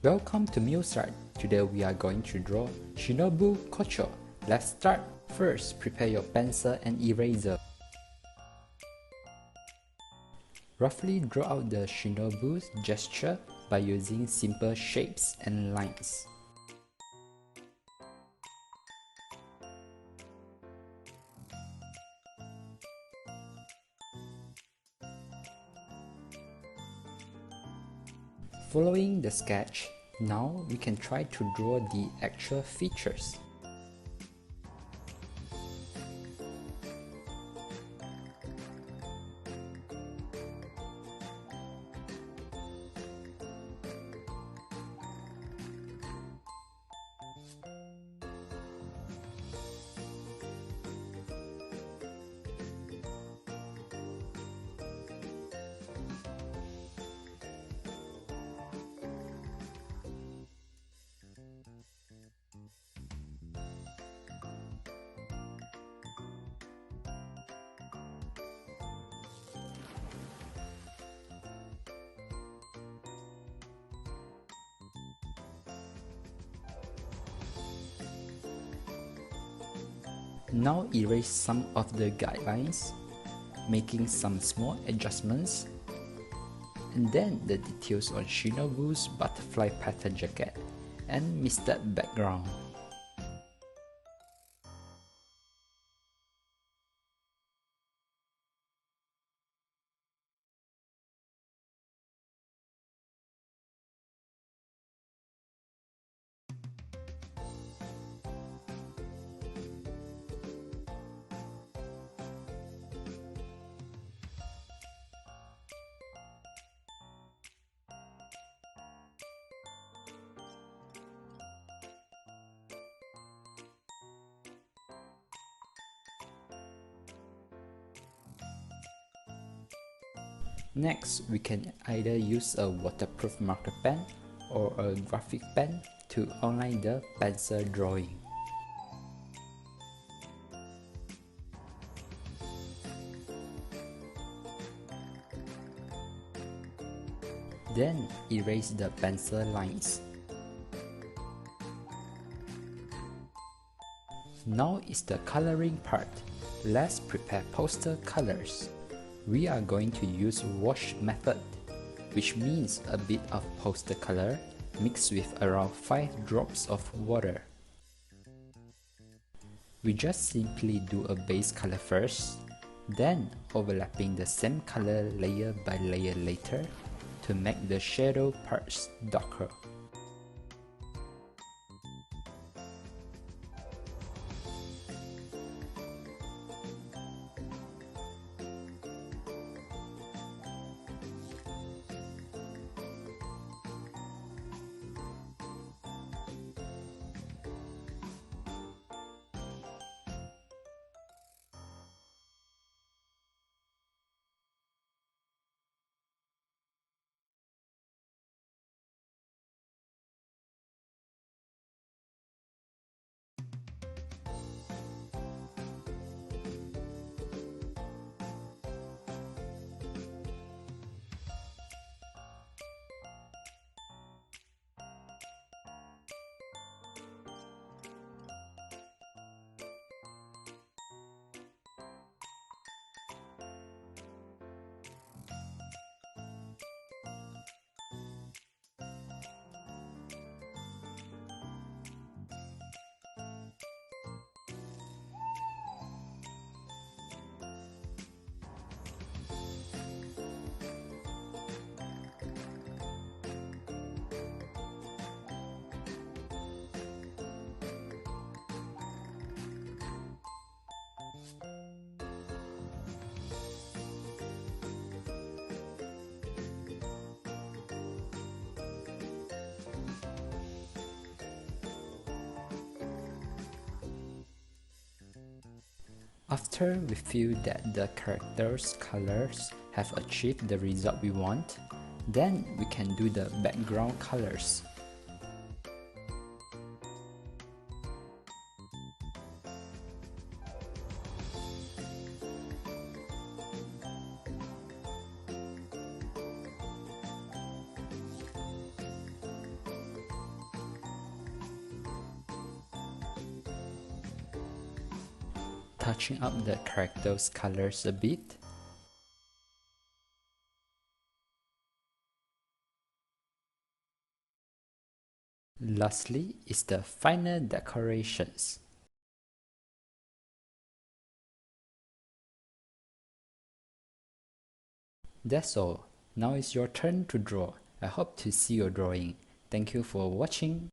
Welcome to MuzArt. Today we are going to draw Shinobu Kocho. Let's start. First, prepare your pencil and eraser. Roughly draw out the Shinobu's gesture by using simple shapes and lines. Following the sketch, now we can try to draw the actual features. Now erase some of the guidelines, making some small adjustments, and then the details on Shinobu's butterfly pattern jacket and misted background. Next, we can either use a waterproof marker pen or a graphic pen to outline the pencil drawing. Then erase the pencil lines. Now is the coloring part. Let's prepare poster colors. We are going to use wash method, which means a bit of poster color mixed with around 5 drops of water. We just simply do a base color first, then overlapping the same color layer by layer later to make the shadow parts darker. After we feel that the characters' colors have achieved the result we want, then we can do the background colors. touching up the characters' colors a bit. Lastly is the final decorations. That's all. Now it's your turn to draw. I hope to see your drawing. Thank you for watching.